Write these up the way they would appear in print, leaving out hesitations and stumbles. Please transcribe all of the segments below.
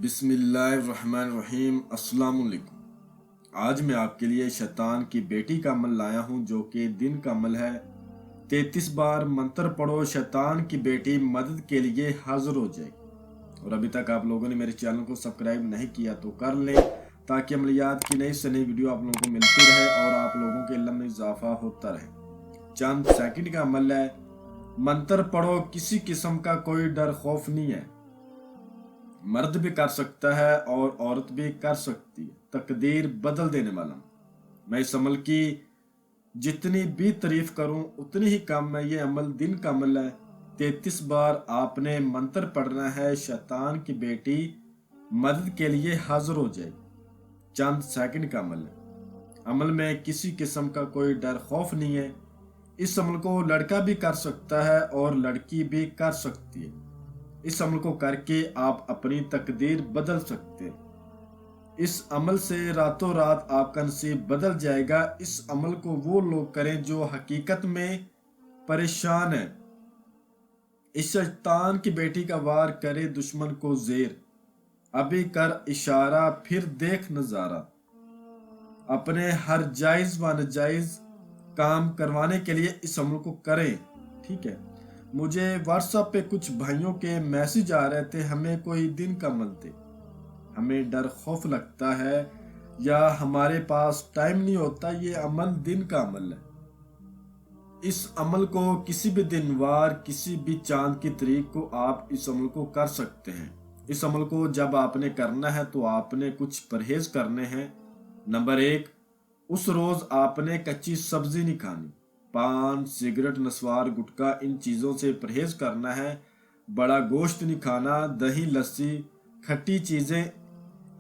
بسم اللہ الرحمن الرحیم۔ السلام علیکم۔ آج میں آپ کے لیے شیطان کی بیٹی کا عمل لایا ہوں جو کہ دن کا عمل ہے۔ 33 بار منتر پڑھو، شیطان کی بیٹی مدد کے لیے حاضر ہو جائے۔ اور ابھی تک آپ لوگوں نے میرے چینل کو سبسکرائب نہیں کیا تو کر لیں تاکہ عملیات کی نئی سے نئی ویڈیو آپ لوگوں کو ملتی رہے اور آپ لوگوں کے علم میں اضافہ ہوتا رہے۔ چند سیکنڈ کا عمل ہے، منتر پڑھو، کسی قسم کا کوئی ڈر خوف نہیں ہے۔ مرد بھی کر سکتا ہے اور عورت بھی کر سکتی ہے۔ تقدیر بدل دینے والا ہوں۔ میں اس عمل کی جتنی بھی تعریف کروں اتنی ہی کم ہے۔ یہ عمل دن کا عمل ہے۔ 33 بار آپ نے منتر پڑھنا ہے، شیطان کی بیٹی مدد کے لیے حاضر ہو جائے۔ چند سیکنڈ کا عمل ہے۔ عمل میں کسی قسم کا کوئی ڈر خوف نہیں ہے۔ اس عمل کو لڑکا بھی کر سکتا ہے اور لڑکی بھی کر سکتی ہے۔ اس عمل کو کر کے آپ اپنی تقدیر بدل سکتے ہیں۔ اس عمل سے راتوں رات آپ کا نصیب بدل جائے گا۔ اس عمل کو وہ لوگ کریں جو حقیقت میں پریشان ہیں۔ اس شیطان کی بیٹی کا وار کرے دشمن کو زیر، ابھی کر اشارہ پھر دیکھ نظارہ۔ اپنے ہر جائز و ناجائز کام کروانے کے لیے اس عمل کو کریں، ٹھیک ہے۔ مجھے واٹس ایپ پہ کچھ بھائیوں کے میسج آ رہے تھے، ہمیں کوئی دن کا عمل دے، ہمیں ڈر خوف لگتا ہے یا ہمارے پاس ٹائم نہیں ہوتا۔ یہ عمل دن کا عمل ہے۔ اس عمل کو کسی بھی دن وار، کسی بھی چاند کی تاریخ کو آپ اس عمل کو کر سکتے ہیں۔ اس عمل کو جب آپ نے کرنا ہے تو آپ نے کچھ پرہیز کرنے ہیں۔ نمبر 1، اس روز آپ نے کچی سبزی نہیں کھانی۔ پان، سگریٹ، نسوار، گٹکا، ان چیزوں سے پرہیز کرنا ہے۔ بڑا گوشت نہیں کھانا، دہی، لسی، کھٹی چیزیں،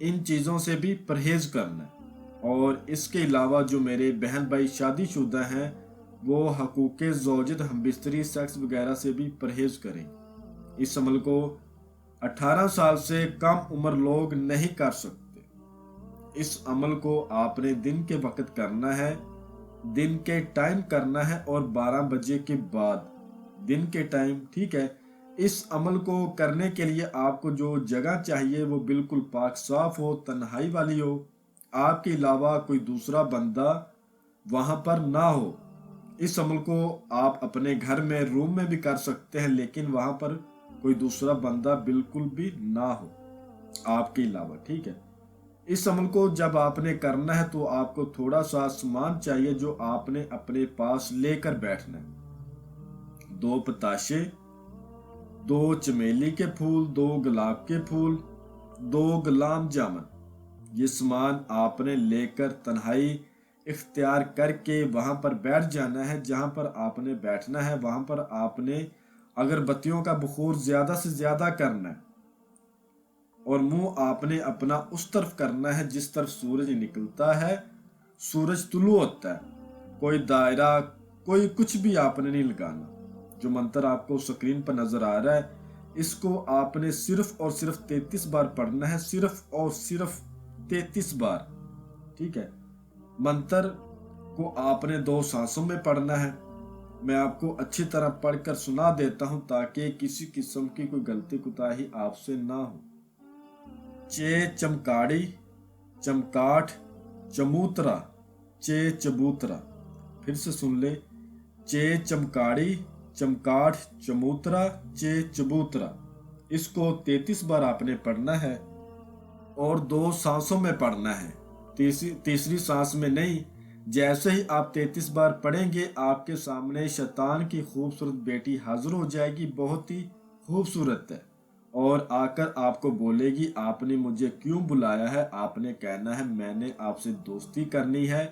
ان چیزوں سے بھی پرہیز کرنا ہے۔ اور اس کے علاوہ جو میرے بہن بھائی شادی شدہ ہیں وہ حقوق زوجت، ہم بستری، سیکس وغیرہ سے بھی پرہیز کریں۔ اس عمل کو 18 سال سے کم عمر لوگ نہیں کر سکتے۔ اس عمل کو آپ نے دن کے وقت کرنا ہے، دن کے ٹائم کرنا ہے اور 12 بجے کے بعد دن کے ٹائم، ٹھیک ہے۔ اس عمل کو کرنے کے لیے آپ کو جو جگہ چاہیے وہ بالکل پاک صاف ہو، تنہائی والی ہو، آپ کے علاوہ کوئی دوسرا بندہ وہاں پر نہ ہو۔ اس عمل کو آپ اپنے گھر میں، روم میں بھی کر سکتے ہیں، لیکن وہاں پر کوئی دوسرا بندہ بالکل بھی نہ ہو آپ کے علاوہ، ٹھیک ہے۔ اس عمل کو جب آپ نے کرنا ہے تو آپ کو تھوڑا سا سامان چاہیے جو آپ نے اپنے پاس لے کر بیٹھنا ہے۔ 2 پتاشے، 2 چمیلی کے پھول، 2 گلاب کے پھول، 2 گلاب جامن۔ یہ سامان آپ نے لے کر تنہائی اختیار کر کے وہاں پر بیٹھ جانا ہے۔ جہاں پر آپ نے بیٹھنا ہے وہاں پر آپ نے اگربتیوں کا بخور زیادہ سے زیادہ کرنا ہے اور منہ آپ نے اپنا اس طرف کرنا ہے جس طرف سورج نکلتا ہے، سورج طلوع ہوتا ہے۔ کوئی دائرہ، کوئی کچھ بھی آپ نے نہیں لگانا۔ جو منتر آپ کو سکرین پر نظر آ رہا ہے اس کو آپ نے صرف اور صرف 33 بار پڑھنا ہے، صرف اور صرف 33 بار، ٹھیک ہے۔ منتر کو آپ نے 2 سانسوں میں پڑھنا ہے۔ میں آپ کو اچھی طرح پڑھ کر سنا دیتا ہوں تاکہ کسی قسم کی کوئی غلطی کوتاہی آپ سے نہ ہو۔ چے چمکاڑی چمکاٹ چموترا چے چبوترا۔ پھر سے سن لے، چے چمکاڑی چمکاٹ چموترا چے چبوترا۔ اس کو 33 بار آپ نے پڑھنا ہے اور 2 سانسوں میں پڑھنا ہے، تیسری سانس میں نہیں۔ جیسے ہی آپ 33 بار پڑھیں گے آپ کے سامنے شیطان کی خوبصورت بیٹی حاضر ہو جائے گی، بہت ہی خوبصورت ہے، اور آ کر آپ کو بولے گی آپ نے مجھے کیوں بلایا ہے۔ آپ نے کہنا ہے میں نے آپ سے دوستی کرنی ہے،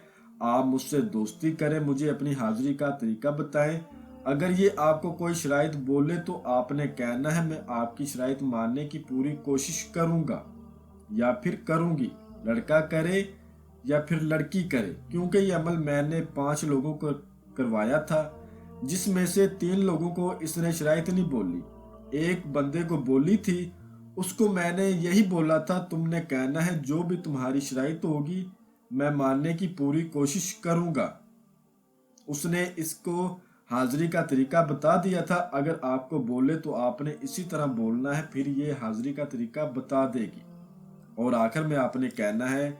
آپ مجھ سے دوستی کریں، مجھے اپنی حاضری کا طریقہ بتائیں۔ اگر یہ آپ کو کوئی شرائط بولے تو آپ نے کہنا ہے میں آپ کی شرائط ماننے کی پوری کوشش کروں گا یا پھر کروں گی، لڑکا کرے یا پھر لڑکی کرے، کیونکہ یہ عمل میں نے 5 لوگوں کو کروایا تھا جس میں سے 3 لوگوں کو اس نے شرائط نہیں بولی، ایک بندے کو بولی تھی، اس کو میں نے یہی بولا تھا تم نے کہنا ہے جو بھی تمہاری شرائط ہوگی میں ماننے کی پوری کوشش کروں گا۔ اس نے اس کو حاضری کا طریقہ بتا دیا تھا، اگر آپ کو بولے تو آپ نے اسی طرح بولنا ہے، پھر یہ حاضری کا طریقہ بتا دے گی۔ اور آخر میں آپ نے کہنا ہے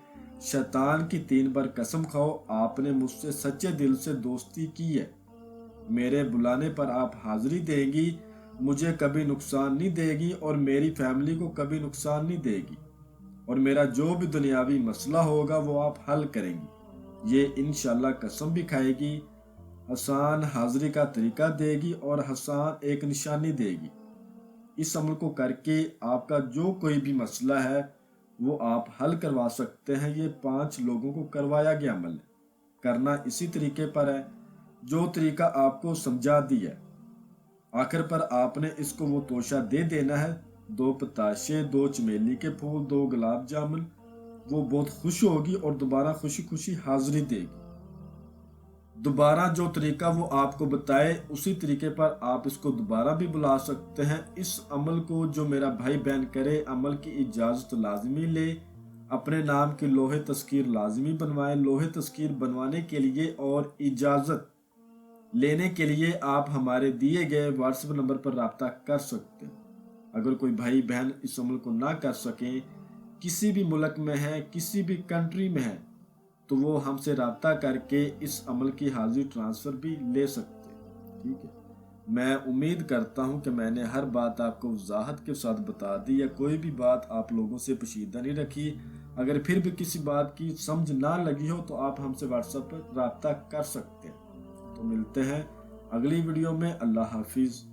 شیطان کی 3 بار قسم کھاؤ آپ نے مجھ سے سچے دل سے دوستی کی ہے، میرے بلانے پر آپ حاضری دیں گی، مجھے کبھی نقصان نہیں دے گی اور میری فیملی کو کبھی نقصان نہیں دے گی، اور میرا جو بھی دنیاوی مسئلہ ہوگا وہ آپ حل کریں گی۔ یہ انشاءاللہ قسم بھی کھائے گی۔ حسان حاضری کا طریقہ دے گی اور حسان ایک نشانی دے گی۔ اس عمل کو کر کے آپ کا جو کوئی بھی مسئلہ ہے وہ آپ حل کروا سکتے ہیں۔ یہ 5 لوگوں کو کروایا گیا عمل ہے، کرنا اسی طریقے پر ہے جو طریقہ آپ کو سمجھا دیا ہے۔ آخر پر آپ نے اس کو وہ توشہ دے دینا ہے، 2 پتاشے، 2 چمیلی کے پھول، 2 گلاب جامن۔ وہ بہت خوش ہوگی اور دوبارہ خوشی خوشی حاضری دے گی۔ دوبارہ جو طریقہ وہ آپ کو بتائے اسی طریقے پر آپ اس کو دوبارہ بھی بلا سکتے ہیں۔ اس عمل کو جو میرا بھائی بہن کرے، عمل کی اجازت لازمی لے، اپنے نام کی لوح تذکیر لازمی بنوائے۔ لوح تذکیر بنوانے کے لیے اور اجازت لینے کے لیے آپ ہمارے دیے گئے واٹس ایپ نمبر پر رابطہ کر سکتے ہیں۔ اگر کوئی بھائی بہن اس عمل کو نہ کر سکیں، کسی بھی ملک میں ہے، کسی بھی کنٹری میں ہے، تو وہ ہم سے رابطہ کر کے اس عمل کی حاضری ٹرانسفر بھی لے سکتے ہیں۔ ٹھیک ہے، میں امید کرتا ہوں کہ میں نے ہر بات آپ کو وضاحت کے ساتھ بتا دی، یا کوئی بھی بات آپ لوگوں سے پوشیدہ نہیں رکھی۔ اگر پھر بھی کسی بات کی سمجھ نہ لگی ہو تو آپ ہم سے واٹس ایپ پر رابطہ کر سکتے ہیں۔ تو ملتے ہیں اگلی ویڈیو میں۔ اللہ حافظ۔